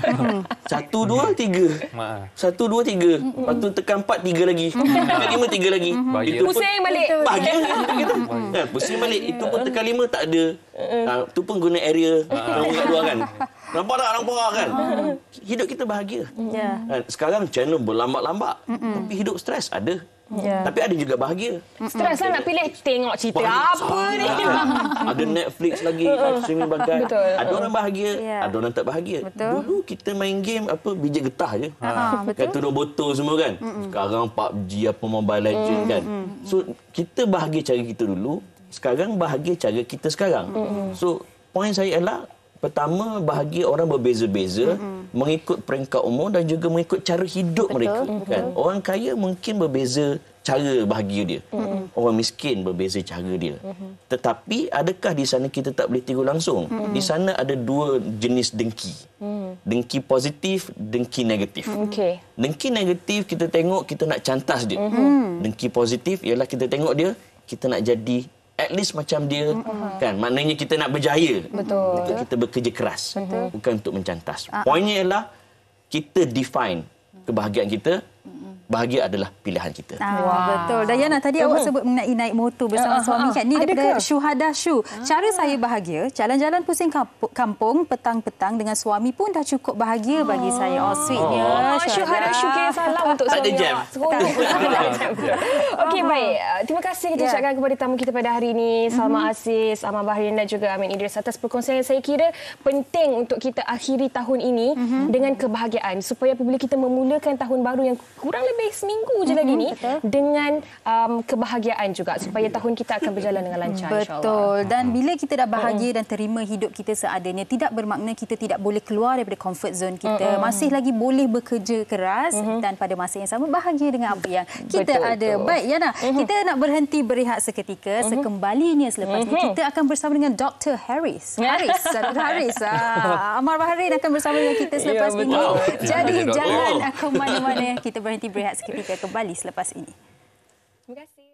1, 2, 3. 1, 2, 3. Lepas tu tekan 4, 3 lagi. Tekan 5, 3 lagi. Itu pusing balik. Bahagia. Pusing balik. Itu pun tekan 5 tak ada. Itu pun guna area. Kat luar kan. Nampak tak? Nampak kan? Hidup kita bahagia. Sekarang channel berlambak-lambak. Tapi hidup stres ada. Tapi ada juga bahagia. Stres lah nak pilih tengok cerita apa ni. Ada Netflix lagi, streaming bagai. Ada orang bahagia, ada orang tak bahagia. Dulu kita main game biji getah je. Kan turun botol semua kan. Sekarang PUBG Mobile Legends kan. So kita bahagia cara kita dulu, sekarang bahagia cara kita sekarang. So poin saya ialah, pertama, bahagia orang berbeza-beza mengikut peringkat umur dan juga mengikut cara hidup mereka. Kan? Orang kaya mungkin berbeza cara bahagia dia. Orang miskin berbeza cara dia. Tetapi adakah di sana kita tak boleh tiru langsung? Di sana ada 2 jenis dengki. Dengki positif, dengki negatif. Dengki negatif kita tengok kita nak cantas dia. Dengki positif ialah kita tengok dia, kita nak jadi at least macam dia. Kan, maknanya kita nak berjaya. Untuk kita bekerja keras. Bukan untuk mencantas. Poinnya ialah kita define kebahagiaan kita. Bahagia adalah pilihan kita. Betul. Dayana, tadi awak sebut mengenai naik motor bersama suami kan. Ni daripada Syuhada Syu. Cara saya bahagia, jalan-jalan pusing kampung petang-petang dengan suami pun dah cukup bahagia bagi saya. Sweetnya. Syuhada Syu kirim salam untuk suami. Tak ada jam. Okey, baik. Terima kasih kita ucapkan kepada tamu kita pada hari ini, Salma Aziz, Amar Bahrin dan juga Amin Idris atas perkongsian yang saya kira penting untuk kita akhiri tahun ini dengan kebahagiaan supaya apabila kita memulakan tahun baru yang kurang lebih seminggu je lagi ni dengan kebahagiaan juga supaya tahun kita akan berjalan dengan lancar, insya-Allah. Betul. Dan bila kita dah bahagia dan terima hidup kita seadanya, tidak bermakna kita tidak boleh keluar daripada comfort zone kita. Masih lagi boleh bekerja keras dan pada masa yang sama bahagia dengan apa yang kita ada. Baik, Yana, kita nak berhenti berehat seketika. Sekembalinya selepas ini kita akan bersama dengan Dr. Haris. Amar Bahrin akan bersama dengan kita selepas ini. Jadi jangan ke mana-mana. Kita berhenti berehat seketika, kembali selepas ini. Terima kasih.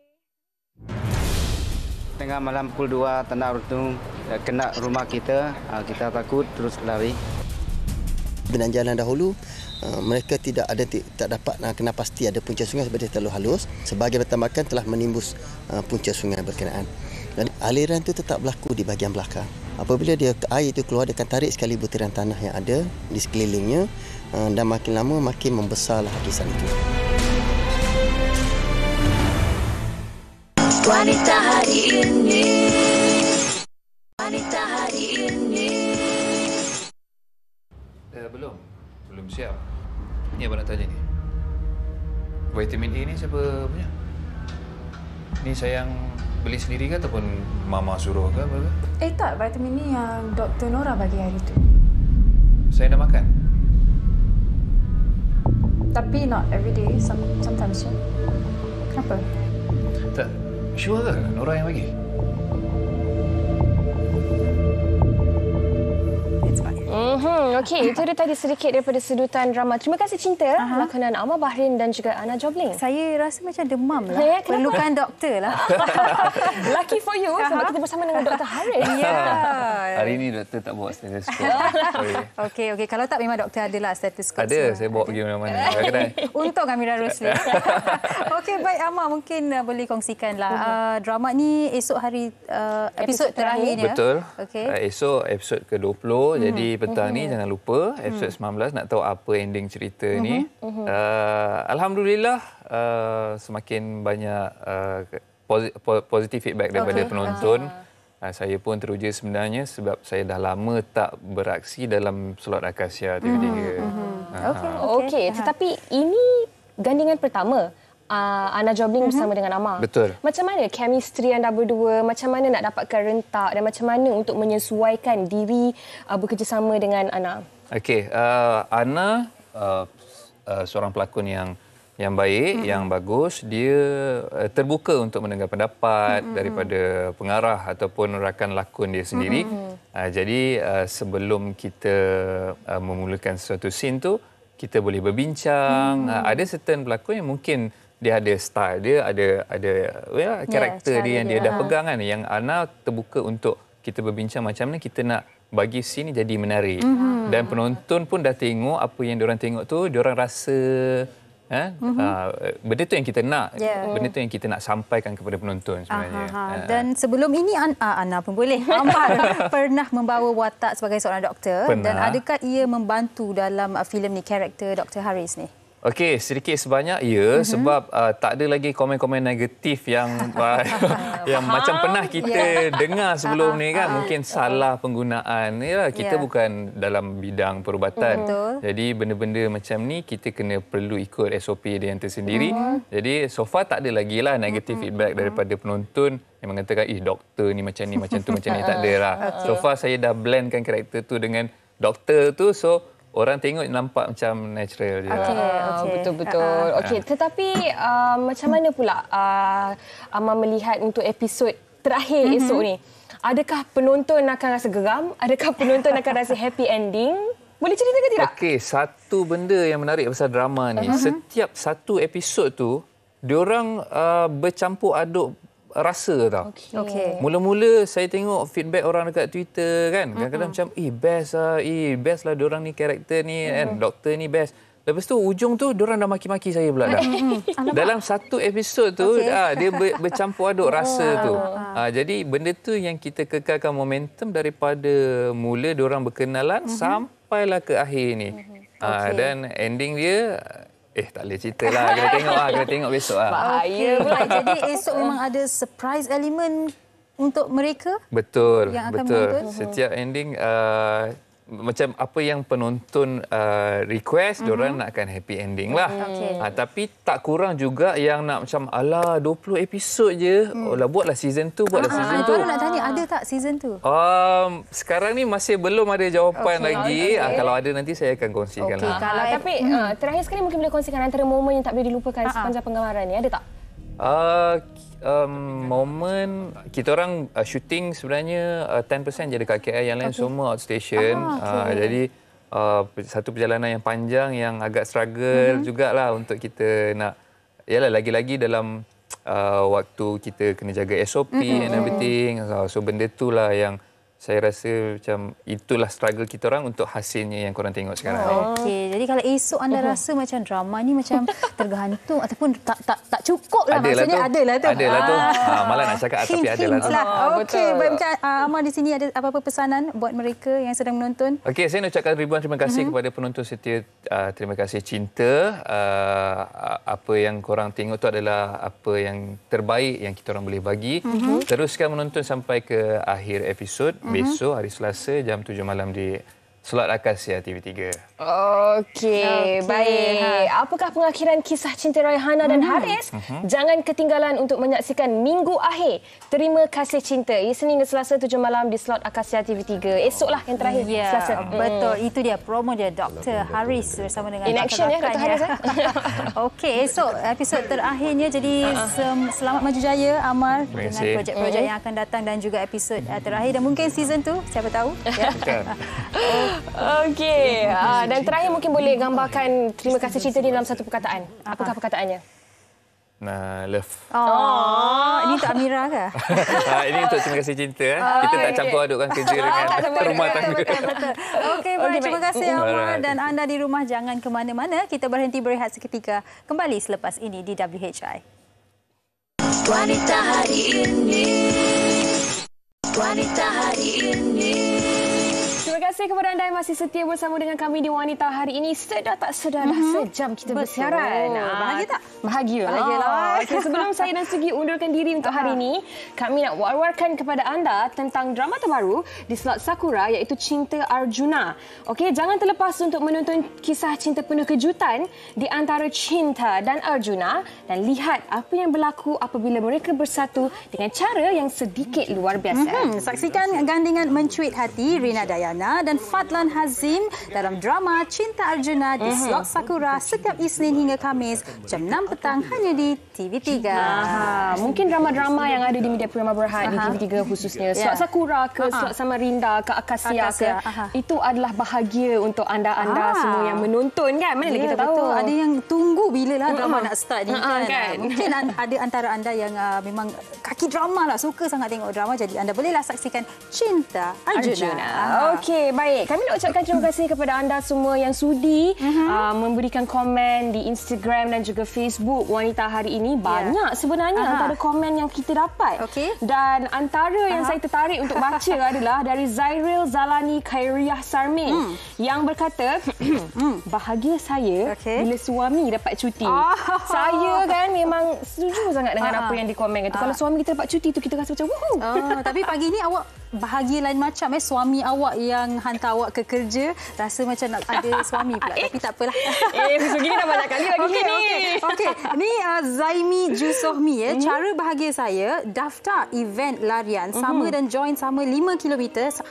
Tengah malam pukul 2 tanah runtuh kena rumah kita, kita takut terus lari. Dengan jalan dahulu, mereka tak dapat kena pasti ada punca sungai sebab dia terlalu halus. Sebahagian pertambakan telah menimbus punca sungai berkenaan. Dan aliran itu tetap berlaku di bahagian belakang. Apabila air itu keluar, dia akan tarik sekali butiran tanah yang ada di sekelilingnya dan makin lama makin membesarlah hakisan itu. Wanita hari ini. Wanita hari ini. Belum siap. Ni apa nak tanya ni? Vitamin A ni siapa punya? Ni sayang beli sendiri ke ataupun mama suruh ke apa? Tak, vitamin ni yang Dr. Nora bagi hari tu. Saya nak makan. Tapi not every day, sometimes. Kenapa? Tak. Sure ke Nora yang bagi? Okey, itu dia tadi sedikit daripada sedutan drama Terima Kasih Cinta, lakonan Amar Bahrin dan juga Ana Jobling. Saya rasa macam demam lah. Perlukan doktor lah. Lucky for you sebab kita bersama dengan Dr. Haris. Hari ini doktor tak bawa stetoskop. Okey. Kalau tak memang doktor adalah stetoskop. Ada, saya bawa pergi mana-mana. Untuk Amira Rosli. Okey, baik Amar, mungkin boleh kongsikanlah drama ni esok hari episod terakhirnya. Betul. Okay. Esok episod ke-20. Jadi petang ni jangan lupa episod 19 nak tahu apa ending cerita ni. Alhamdulillah semakin banyak positif feedback daripada penonton. Saya pun teruja sebenarnya sebab saya dah lama tak beraksi dalam slot Akasia TV3. Okey. Tetapi ini gandingan pertama Ana Jobling bersama dengan Amar. Betul. Macam mana chemistry anda berdua? Macam mana nak dapatkan rentak dan macam mana untuk menyesuaikan diri bekerjasama dengan Ana? Okey, Ana seorang pelakon yang baik, yang bagus. Dia terbuka untuk mendengar pendapat daripada pengarah ataupun rakan lakon dia sendiri. Jadi sebelum kita memulakan sesuatu scene tu, kita boleh berbincang. Ada certain pelakon yang mungkin dia ada style dia, ada karakter dia yang dia dah pegang kan. Yang Ana terbuka untuk kita berbincang macam mana kita nak bagi scene ni jadi menarik. Dan penonton pun dah tengok apa yang diorang tengok tu, diorang rasa benda tu yang kita nak. Benda tu yang kita nak sampaikan kepada penonton sebenarnya. Dan sebelum ini Ana pun boleh. Amar pernah membawa watak sebagai seorang doktor. Pernah. Dan adakah ia membantu dalam filem ni, karakter Dr. Haris ni? Okey, sedikit sebanyak ya, sebab tak ada lagi komen-komen negatif yang yang macam pernah kita dengar sebelum ni kan. Mungkin salah penggunaan. Yalah, kita bukan dalam bidang perubatan. Jadi benda-benda macam ni kita kena perlu ikut SOP dia yang tersendiri. Jadi so far tak ada lagi lah negatif feedback daripada penonton yang mengatakan doktor ni macam tu macam ni, tak ada lah. So far saya dah blendkan karakter tu dengan doktor tu, so orang tengok nampak macam natural je. Betul-betul. Okey, tetapi macam mana pula Amar melihat untuk episod terakhir esok ni? Adakah penonton akan rasa geram? Adakah penonton akan rasa happy ending? Boleh cerita ke tidak? Okey, satu benda yang menarik pasal drama ni, setiap satu episod tu, diorang bercampur aduk rasa tau. Mula-mula saya tengok feedback orang dekat Twitter kan. Kadang-kadang macam best lah diorang ni, karakter ni kan, doktor ni best. Lepas tu ujung tu diorang dah maki-maki saya pula dah. Dalam satu episod tu dia bercampur aduk rasa tu. Jadi benda tu yang kita kekalkan momentum daripada mula diorang berkenalan sampailah ke akhir ni. Dan ending dia tak boleh cerita lah. Kena tengok besok lah. Bahaya pula. Jadi esok memang ada surprise element untuk mereka? Betul. Yang akan menonton? Setiap ending macam apa yang penonton request, diorang nakkan happy ending lah. Tapi tak kurang juga yang nak macam 20 episod je. Buatlah season 2, season 2. Baru nak tanya, ada tak season 2? Sekarang ni masih belum ada jawapan lagi. Kalau ada nanti saya akan kongsikan lah. Tapi terakhir sekali mungkin boleh kongsikan antara momen yang tak boleh dilupakan sepanjang penggamaran ni. Ada tak? Momen kita orang shooting sebenarnya 10% je dekat KL, yang lain semua outstation. Jadi satu perjalanan yang panjang yang agak struggle jugalah untuk kita nak, yalah, lagi-lagi dalam waktu kita kena jaga SOP and everything. So benda itulah yang saya rasa macam itulah struggle kita orang untuk hasilnya yang korang tengok sekarang. Okey, jadi kalau esok anda rasa macam drama ni macam tergantung ataupun tak cukup lah, maksudnya adalah tu. Adalah tu. Malah nak cakap tapi adalah tu. Okey, Amar di sini ada apa-apa pesanan buat mereka yang sedang menonton? Okey, saya nak ucapkan ribuan terima kasih kepada penonton setia. Terima kasih cinta. Apa yang korang tengok tu adalah apa yang terbaik yang kita orang boleh bagi. Teruskan menonton sampai ke akhir episod. Besok hari Selasa jam 7 malam di slot Akasia TV3. Okey, baik. Apakah pengakhiran kisah cinta Raihana dan Haris? Jangan ketinggalan untuk menyaksikan Minggu Akhir Terima Kasih Cinta. Isnin hingga Selasa 7 malam di slot Akasia TV3. Esoklah yang terakhir Selasa. Betul. Itu dia promo dia Dr. Haris bersama dengan in action ya Dr. Haris. Okey, esok episod terakhirnya. Jadi selamat maju jaya Amar dengan projek-projek yang akan datang dan juga episod terakhir dan mungkin season 2, siapa tahu ya. Okey. Dan terakhir mungkin boleh gambarkan terima kasih cinta ni dalam satu perkataan. Apakah perkataannya? Love. Ini untuk Amira ke? Ini untuk terima kasih cinta. Kita tak campur adukkan kerja dengan rumah tangga. Betul. Okey, baik. Terima kasih Amar. Dan anda di rumah jangan ke mana-mana. Kita berhenti berehat seketika. Kembali selepas ini di WHI. Wanita hari ini. Wanita hari ini. Terima kasih kepada anda yang masih setia bersama dengan kami di Wanita hari ini. Sedar tak sedar dah sejam kita bersiaran. Bahagia tak? Bahagia. Bahagialah. Okay, sebelum saya dan Sugi undurkan diri untuk hari ini, kami nak war-warkan kepada anda tentang drama terbaru di slot Sakura iaitu Cinta Arjuna. Okey, jangan terlepas untuk menonton kisah cinta penuh kejutan di antara Cinta dan Arjuna dan lihat apa yang berlaku apabila mereka bersatu dengan cara yang sedikit luar biasa. Saksikan gandingan mencuit hati Rina Dayana dan Fadlan Hazim dalam drama Cinta Arjuna di slot Sakura setiap Isnin hingga Khamis jam 6 petang hanya di TV3. Mungkin drama-drama yang ada di media Prima Berhad di TV3 khususnya slot Sakura ke slot Samarinda ke Akasia ke itu adalah bahagia untuk anda-anda semua yang menonton kan. Mana lagi kita tahu. Betul. Ada yang tunggu bilalah drama nak start ni kan. Mungkin ada antara anda yang memang kaki drama lah, suka sangat tengok drama, jadi anda bolehlah saksikan Cinta Arjuna. Okey, baik. Kami nak ucapkan terima kasih kepada anda semua yang sudi memberikan komen di Instagram dan juga Facebook Wanita hari ini. Banyak sebenarnya antara komen yang kita dapat. Dan antara yang saya tertarik untuk baca adalah dari Zairil Zalani Khairiah Sarmin yang berkata, bahagia saya bila suami dapat cuti. Saya kan memang setuju sangat dengan apa yang dikomen itu. Kalau suami kita dapat cuti tu kita rasa macam woohoo. Tapi pagi ni awak bahagia lain macam suami awak yang hantar awak ke kerja rasa macam nak ada suami pula. Tapi tak apalah. Begini dah banyak kali lagi ni. Okey. Ni Zaimi Jusohmi cara bahagia saya daftar event larian sama dan join sama 5 km,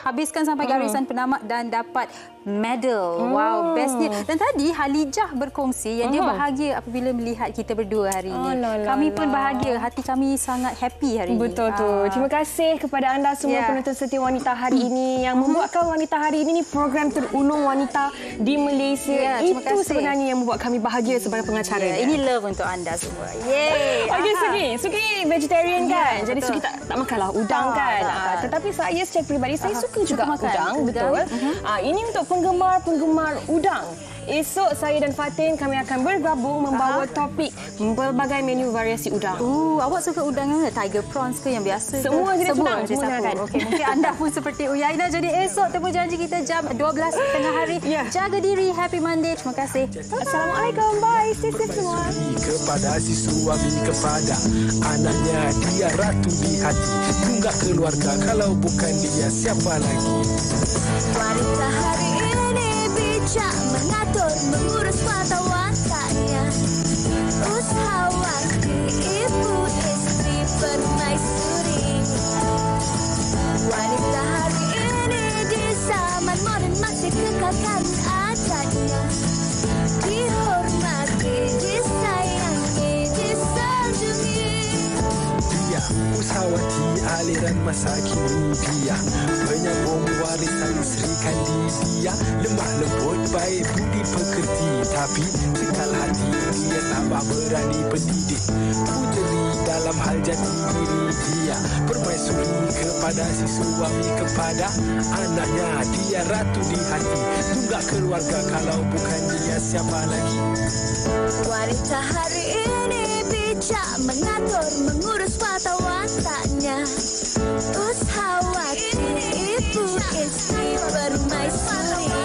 habiskan sampai garisan penamat dan dapat medal. Wow, bestnya. Dan tadi Halijah berkongsi yang dia bahagia apabila melihat kita berdua hari ini. Kami pun bahagia, hati kami sangat happy hari ini. Betul tu. Terima kasih kepada anda semua penonton setia Wanita hari ini yang membuatkan Wanita hari ini program terulung wanita di Malaysia. Itu sebenarnya yang membuat kami bahagia sebagai pengacara. Ini love untuk anda semua. Yeay. Okey, Sugi vegetarian kan. Jadi Sugi tak makanlah udang kan. Tetapi saya secara peribadi saya suka juga udang, betul. Ini untuk penggemar udang. Esok saya dan Fatin kami akan bergabung membawa topik berbagai menu variasi udang. Awak suka udang yang Tiger prawns ke yang biasa? Semua jenis udang. Okey, mungkin anda pun seperti Uyaina. Jadi esok temu janji kita jam 12 tengah hari. Jaga diri. Happy Monday. Terima kasih. Assalamualaikum. Bye. Stay safe semua. Kepada si suami kepada anaknya dia ratu di hati. Tunggak keluarga kalau bukan dia siapa lagi? Wanita hari ini bijak mengatur mengurus mata-matanya. Usahawanti ibu istri permaisuri. Wanita hari ini di zaman modern masih kekalkan adatnya. Dihormati, disayangi, disanjungi. Dia usahawati aliran masa kini dia penyambung warisan Sri Kandi dia lemah lembut baik budi pekerti tapi sekal hati dia tambah berani pendidik puteri dalam hal jati diri dia permaisuri kepada si suami kepada anaknya dia ratu di hati tunggak keluarga kalau bukan dia siapa lagi? Wanita hari ini bijak mengatur mengurus mata-matanya. Usahawanti ibu istri permaisuri.